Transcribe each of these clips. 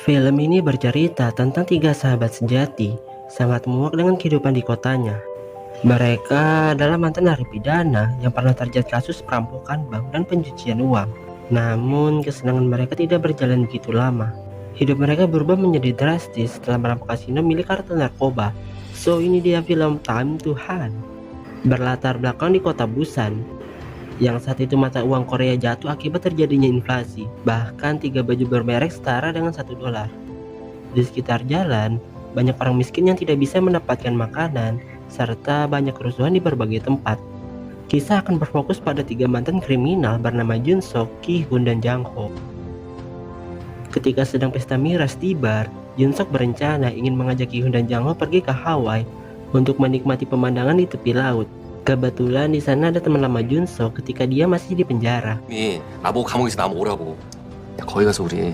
Film ini bercerita tentang tiga sahabat sejati, sangat muak dengan kehidupan di kotanya. Mereka adalah mantan narapidana yang pernah terjerat kasus perampokan bank dan pencucian uang. Namun, kesenangan mereka tidak berjalan begitu lama. Hidup mereka berubah menjadi drastis setelah merampok kasino milik kartel narkoba. So, ini dia film Time to Hunt. Berlatar belakang di kota Busan, yang saat itu mata uang Korea jatuh akibat terjadinya inflasi. Bahkan 3 baju bermerek setara dengan $1. Di sekitar jalan, banyak orang miskin yang tidak bisa mendapatkan makanan, serta banyak kerusuhan di berbagai tempat. Kisah akan berfokus pada 3 mantan kriminal bernama Jun Sok, Ki Hun, dan Jang Ho. Ketika sedang pesta miras di bar, Jun Sok berencana ingin mengajak Ki Hun dan Jang Ho pergi ke Hawaii untuk menikmati pemandangan di tepi laut. Kebetulan di sana ada teman lama Jun Sok ketika dia masih di penjara. 나보고 감옥에서 나면 오라고. 야, 거기 가서 우리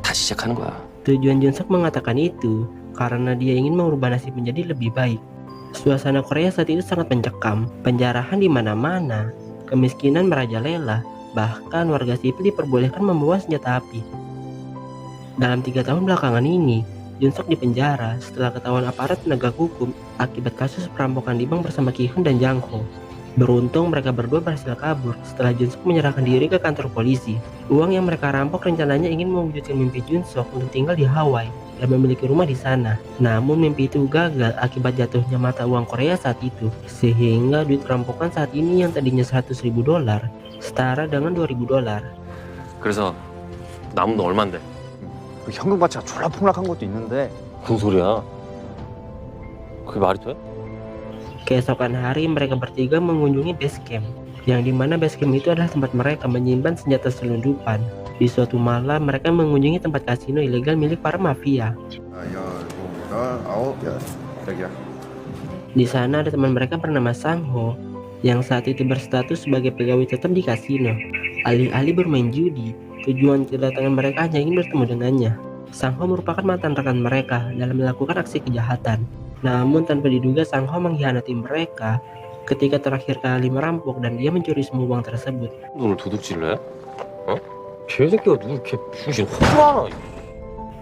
다시 시작하는 거야. Tujuan Jun Sok mengatakan itu karena dia ingin mengubah nasib menjadi lebih baik. Suasana Korea saat itu sangat mencekam, penjarahan di mana-mana, kemiskinan merajalela, bahkan warga sipil diperbolehkan membawa senjata api. Dalam 3 tahun belakangan ini, Jun Sok dipenjara setelah ketahuan aparat penegak hukum akibat kasus perampokan di bank bersama Ki Hun dan Jang Ho. Beruntung mereka berdua berhasil kabur setelah Jun Sok menyerahkan diri ke kantor polisi. Uang yang mereka rampok rencananya ingin mewujudkan mimpi Jun Sok untuk tinggal di Hawaii dan memiliki rumah di sana. Namun mimpi itu gagal akibat jatuhnya mata uang Korea saat itu, sehingga duit rampokan saat ini yang tadinya $100.000 setara dengan $2.000. 그래서 남은 돈 얼만데? 그 현금 가치가 졸라 폭락한 것도 있는데. 무슨 소리야? 그게 말이 돼? Keesokan hari mereka bertiga mengunjungi base camp, yang dimana base camp itu adalah tempat mereka menyimpan senjata selundupan. Di suatu malam mereka mengunjungi tempat kasino ilegal milik para mafia. Di sana ada teman mereka bernama Sang Ho, yang saat itu berstatus sebagai pegawai tetap di kasino. Alih-alih bermain judi, tujuan kedatangan mereka hanya ingin bertemu dengannya. Sang Ho merupakan mantan rekan mereka dalam melakukan aksi kejahatan. Namun tanpa diduga Sang Ho mengkhianati mereka ketika terakhir kali merampok dan dia mencuri semua uang tersebut. 돈을 도둑질래? 어? 개새끼가 누굴 이렇게 무슨 화나?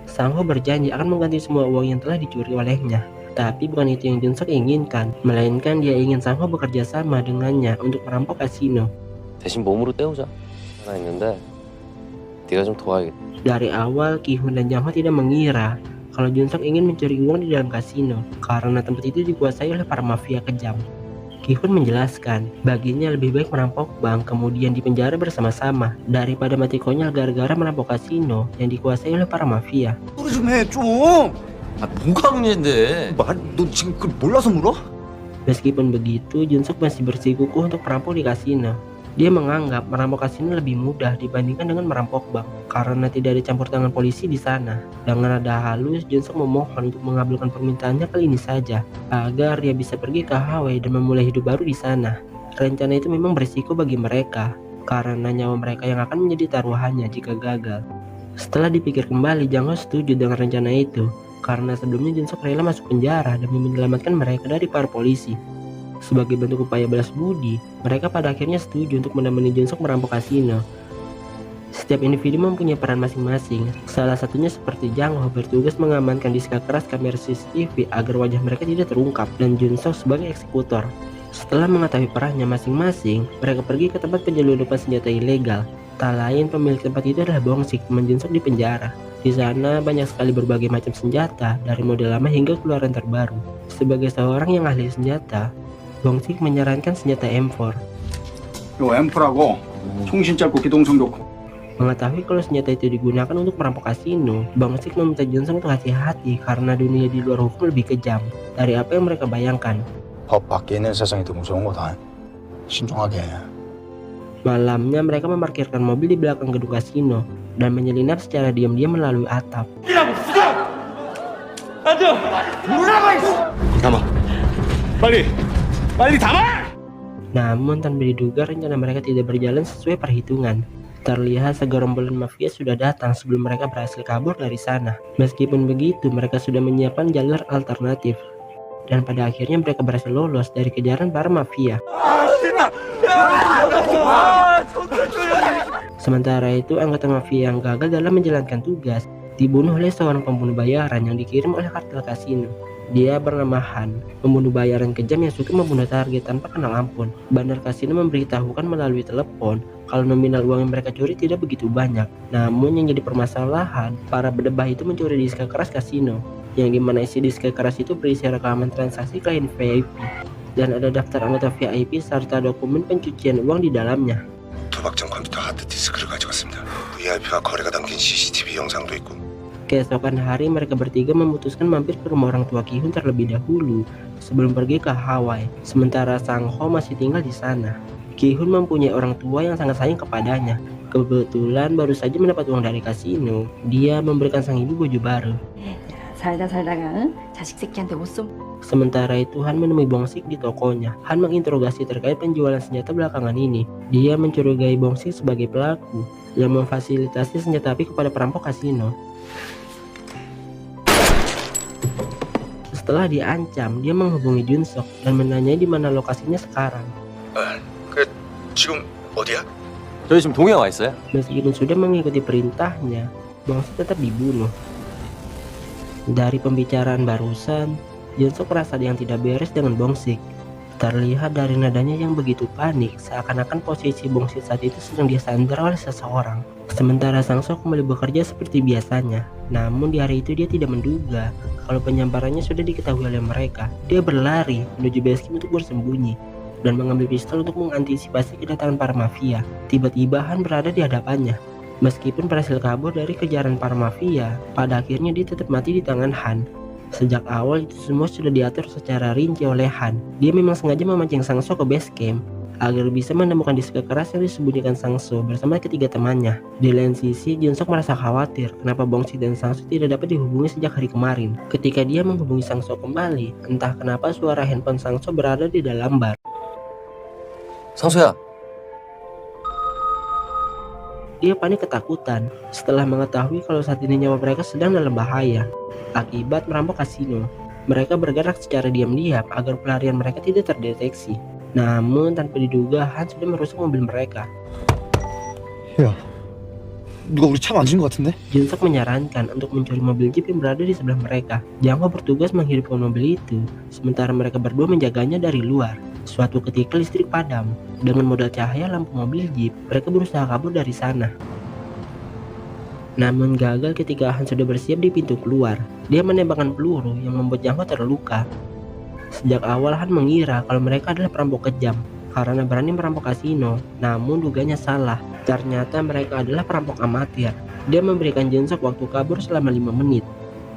Sang Ho berjanji akan mengganti semua uang yang telah dicuri olehnya. Tapi bukan itu yang Jun Sok inginkan, melainkan dia ingin Sang Ho bekerja sama dengannya untuk merampok kasino. 대신 몸으로 때우자. 하나 있는데 네가 좀 도와야겠다. Dari awal Ki Hun dan Jang Ho tidak mengira kalau Jun Sok ingin mencuri uang di dalam kasino karena tempat itu dikuasai oleh para mafia kejam. Ki Hun menjelaskan baginya lebih baik merampok bank kemudian dipenjara bersama-sama daripada mati konyol gara-gara merampok kasino yang dikuasai oleh para mafia. 소리 좀 해, 좀. 아, 뭐가 문제인데? 너 지금 그걸 몰라서 물어? Meskipun begitu, Jun Sok masih bersikukuh untuk merampok di kasino. Dia menganggap merampok kasino lebih mudah dibandingkan dengan merampok bank karena tidak ada campur tangan polisi di sana. Dengan nada halus, Jun Sok memohon untuk mengabulkan permintaannya kali ini saja agar dia bisa pergi ke Hawaii dan memulai hidup baru di sana. Rencana itu memang berisiko bagi mereka karena nyawa mereka yang akan menjadi taruhannya jika gagal. Setelah dipikir kembali, Jang Ho setuju dengan rencana itu karena sebelumnya Jun Sok rela masuk penjara demi menyelamatkan mereka dari para polisi. Sebagai bentuk upaya balas budi, mereka pada akhirnya setuju untuk menemani Jun Sok merampok kasino. Setiap individu mempunyai peran masing-masing. Salah satunya seperti Jang Ho bertugas mengamankan diska keras kamera CCTV agar wajah mereka tidak terungkap, dan Jun Sok sebagai eksekutor. Setelah mengetahui perannya masing-masing, mereka pergi ke tempat penyelundupan senjata ilegal. Tak lain pemilik tempat itu adalah Bong Sik, teman Jun Sok di penjara. Di sana banyak sekali berbagai macam senjata dari model lama hingga keluaran terbaru. Sebagai seorang yang ahli senjata, Bong Sik menyarankan senjata M4. 이거 M4라고 통신 짧고 기동성 좋고. Mengetahui kalau senjata itu digunakan untuk merampok kasino, Bong Sik meminta Jun Sok untuk hati-hati karena dunia di luar hukum lebih kejam dari apa yang mereka bayangkan. 법 밖에 있는 세상이 더 무서운 거다. 신중하게. Malamnya mereka memarkirkan mobil di belakang gedung kasino dan menyelinap secara diam-diam melalui atap. 담아. 빨리 담아! Namun tanpa diduga rencana mereka tidak berjalan sesuai perhitungan. Terlihat segerombolan mafia sudah datang sebelum mereka berhasil kabur dari sana. Meskipun begitu, mereka sudah menyiapkan jalur alternatif. Dan pada akhirnya mereka berhasil lolos dari kejaran para mafia. Sementara itu, anggota mafia yang gagal dalam menjalankan tugas dibunuh oleh seorang pembunuh bayaran yang dikirim oleh kartel kasino. Dia bernama Han, pembunuh bayaran kejam yang suka membunuh target tanpa kenal ampun. Bandar kasino memberitahukan melalui telepon kalau nominal uang yang mereka curi tidak begitu banyak. Namun yang jadi permasalahan, para berdebah itu mencuri disk keras kasino, yang dimana isi disk keras itu berisi rekaman transaksi klien VIP, dan ada daftar anggota VIP serta dokumen pencucian uang di dalamnya. 도박장 컴퓨터 하드디스크를 가져갔습니다. VIP와 거래가 담긴 CCTV 영상도 있고. Keesokan hari mereka bertiga memutuskan mampir ke rumah orang tua Ki-hun terlebih dahulu sebelum pergi ke Hawaii. Sementara Sang Ho masih tinggal di sana. Ki-hun mempunyai orang tua yang sangat sayang kepadanya. Kebetulan baru saja mendapat uang dari kasino. Dia memberikan sang ibu baju baru. 살다 살다가 자식 새끼한테 옷 좀. Sementara itu Han menemui Bongsik di tokonya. Han menginterogasi terkait penjualan senjata belakangan ini. Dia mencurigai Bongsik sebagai pelaku yang memfasilitasi senjata api kepada perampok kasino. Setelah diancam, dia menghubungi Junsok dan menanyai di mana lokasinya sekarang. 지금 어디야? 저희 지금 동해에 와 있어요. Meskipun sudah mengikuti perintahnya, Bongsik tetap dibunuh. Dari pembicaraan barusan, Junsok merasa ada yang tidak beres dengan Bongsik. Terlihat dari nadanya yang begitu panik, seakan-akan posisi Bongsik saat itu sedang disandra oleh seseorang. Sementara Sang-soo kembali bekerja seperti biasanya. Namun di hari itu dia tidak menduga kalau penyambarannya sudah diketahui oleh mereka. Dia berlari menuju basecamp untuk bersembunyi dan mengambil pistol untuk mengantisipasi kedatangan para mafia. Tiba-tiba Han berada di hadapannya. Meskipun berhasil kabur dari kejaran para mafia, pada akhirnya dia tetap mati di tangan Han. Sejak awal itu semua sudah diatur secara rinci oleh Han. Dia memang sengaja memancing Sang-soo ke basecamp agar bisa menemukan disk keras yang disembunyikan Sang-soo bersama ketiga temannya. Di lain sisi, Junsok merasa khawatir kenapa Bongsik dan Sang-soo tidak dapat dihubungi sejak hari kemarin. Ketika dia menghubungi Sang-soo kembali, entah kenapa suara handphone Sang-soo berada di dalam bar. 상소야. Dia panik ketakutan setelah mengetahui kalau saat ini nyawa mereka sedang dalam bahaya akibat merampok kasino. Mereka bergerak secara diam-diam agar pelarian mereka tidak terdeteksi. Namun tanpa diduga Han sudah merusak mobil mereka. 야, 누가 우리 차 만진 것 같은데? Junsok menyarankan untuk mencuri mobil jeep yang berada di sebelah mereka. Jang Ho bertugas menghidupkan mobil itu, sementara mereka berdua menjaganya dari luar. Suatu ketika listrik padam. Dengan modal cahaya lampu mobil jeep, mereka berusaha kabur dari sana. Namun gagal ketika Han sudah bersiap di pintu keluar. Dia menembakkan peluru yang membuat Jang Ho terluka. Sejak awal Han mengira kalau mereka adalah perampok kejam karena berani merampok kasino, namun duganya salah. Ternyata mereka adalah perampok amatir. Dia memberikan Junsok waktu kabur selama 5 menit.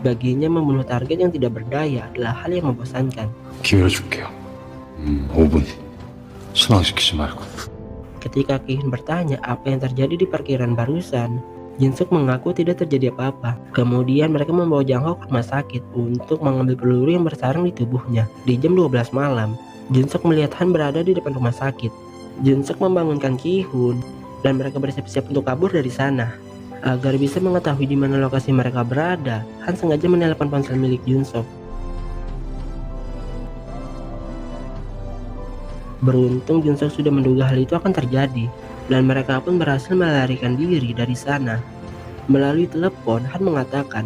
Baginya membunuh target yang tidak berdaya adalah hal yang membosankan. 기회를 줄게요. 5분. 순항시키지 말고. Ketika Ki-hun bertanya apa yang terjadi di parkiran barusan, Junsok mengaku tidak terjadi apa-apa. Kemudian mereka membawa Jang Ho ke rumah sakit untuk mengambil peluru yang bersarang di tubuhnya. Di jam 12 malam, Junsok melihat Han berada di depan rumah sakit. Junsok membangunkan Ki-hun dan mereka bersiap-siap untuk kabur dari sana. Agar bisa mengetahui di mana lokasi mereka berada, Han sengaja menelpon ponsel milik Junsok. Beruntung Junsok sudah menduga hal itu akan terjadi, dan mereka pun berhasil melarikan diri dari sana. Melalui telepon, Han mengatakan,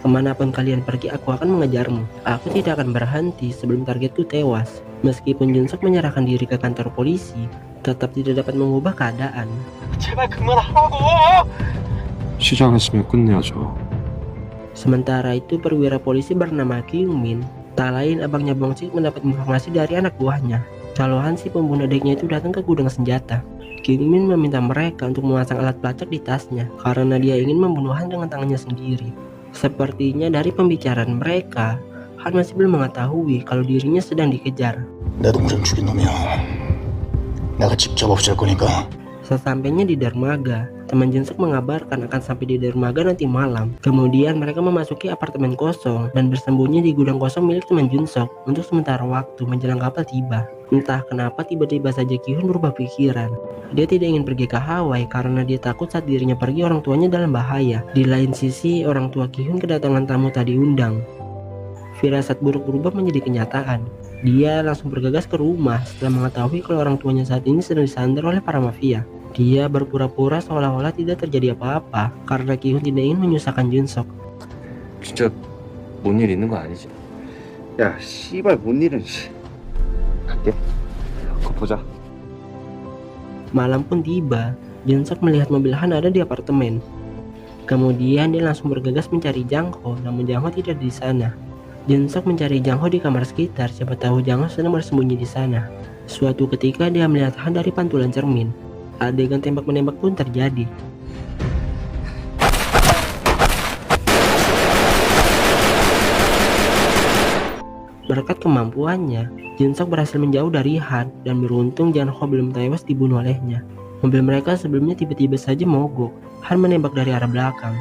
"Kemanapun kalian pergi, aku akan mengejarmu. Aku tidak akan berhenti sebelum targetku tewas." Meskipun Junsok menyerahkan diri ke kantor polisi, tetap tidak dapat mengubah keadaan. 제발 그만하라고! 시작했으면 끝내야죠. Sementara itu, perwira polisi bernama Kyung-min, tak lain abangnya Bongsik, mendapat informasi dari anak buahnya. Kalau Han, si pembunuh adiknya itu datang ke gudang senjata. Kyung-min meminta mereka untuk memasang alat pelacak di tasnya karena dia ingin membunuh Han dengan tangannya sendiri. Sepertinya dari pembicaraan mereka, Han masih belum mengetahui kalau dirinya sedang dikejar. 내 동생 죽인 놈이야. 내가 직접 없앨 거니까. Sesampainya di dermaga, teman Junsok mengabarkan akan sampai di dermaga nanti malam. Kemudian mereka memasuki apartemen kosong dan bersembunyi di gudang kosong milik teman Junsok untuk sementara waktu menjelang kapal tiba. Entah kenapa tiba-tiba saja Ki-hun berubah pikiran. Dia tidak ingin pergi ke Hawaii karena dia takut saat dirinya pergi orang tuanya dalam bahaya. Di lain sisi, orang tua Ki-hun kedatangan tamu tak diundang. Firasat buruk berubah menjadi kenyataan. Dia langsung bergegas ke rumah setelah mengetahui kalau orang tuanya saat ini sedang disandar oleh para mafia. Dia berpura-pura seolah-olah tidak terjadi apa-apa karena Ki-hun tidak ingin menyusahkan Junsok. 진짜 뭔 일 있는 거 아니지? 야, 씨발 뭔 일은 씨. 갈게. 곧 보자. Malam pun tiba. Junsok melihat mobil Han ada di apartemen. Kemudian dia langsung bergegas mencari Jang Ho, namun Jang Ho tidak di sana. Junsok mencari Jang Ho di kamar sekitar, siapa tahu Jang Ho sedang bersembunyi di sana. Suatu ketika dia melihat Han dari pantulan cermin. Adegan tembak-menembak pun terjadi. Berkat kemampuannya, Junsok berhasil menjauh dari Han dan beruntung Jang Ho belum tewas dibunuh olehnya. Mobil mereka sebelumnya tiba-tiba saja mogok. Han menembak dari arah belakang.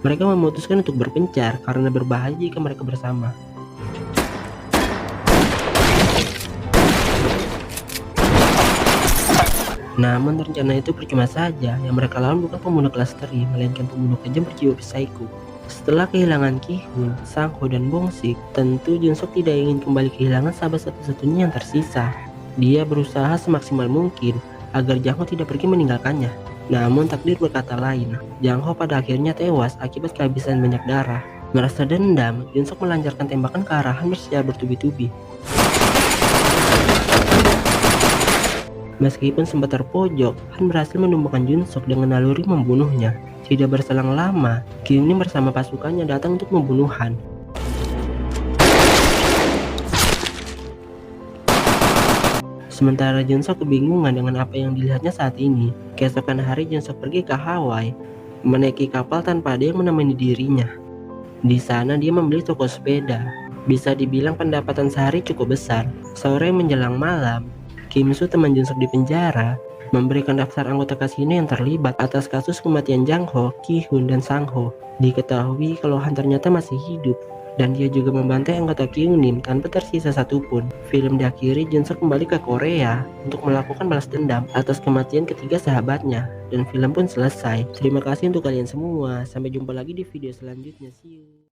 Mereka memutuskan untuk berpencar karena berbahaya jika mereka bersama. Namun rencana itu percuma saja. Yang mereka lawan bukan pembunuh kelas teri, melainkan pembunuh kejam berjiwa psiko. Setelah kehilangan Ki-hun, Sang-ho, dan Bong-sik, tentu Junsok tidak ingin kembali kehilangan sahabat satu-satunya yang tersisa. Dia berusaha semaksimal mungkin agar Jang Ho tidak pergi meninggalkannya. Namun takdir berkata lain. Jang Ho pada akhirnya tewas akibat kehabisan banyak darah. Merasa dendam, Junsok melancarkan tembakan ke arah Han secara bertubi-tubi. Meskipun sempat terpojok, Han berhasil menumbuhkan Junsok dengan naluri membunuhnya. Tidak berselang lama, Ki-hun bersama pasukannya datang untuk membunuh Han. Sementara Junsok kebingungan dengan apa yang dilihatnya saat ini. Keesokan hari Junsok pergi ke Hawaii, menaiki kapal tanpa ada yang menemani dirinya. Di sana dia membeli toko sepeda. Bisa dibilang pendapatan sehari cukup besar. Sore menjelang malam, Kim Soo, teman Junsok di penjara, memberikan daftar anggota kasino yang terlibat atas kasus kematian Jang Ho, Ki-hun, dan Sang-ho. Diketahui kalau Han ternyata masih hidup, dan dia juga membantai anggota Kyungnim tanpa tersisa satupun. Film diakhiri Junsok kembali ke Korea untuk melakukan balas dendam atas kematian ketiga sahabatnya, dan film pun selesai. Terima kasih untuk kalian semua, sampai jumpa lagi di video selanjutnya. See you.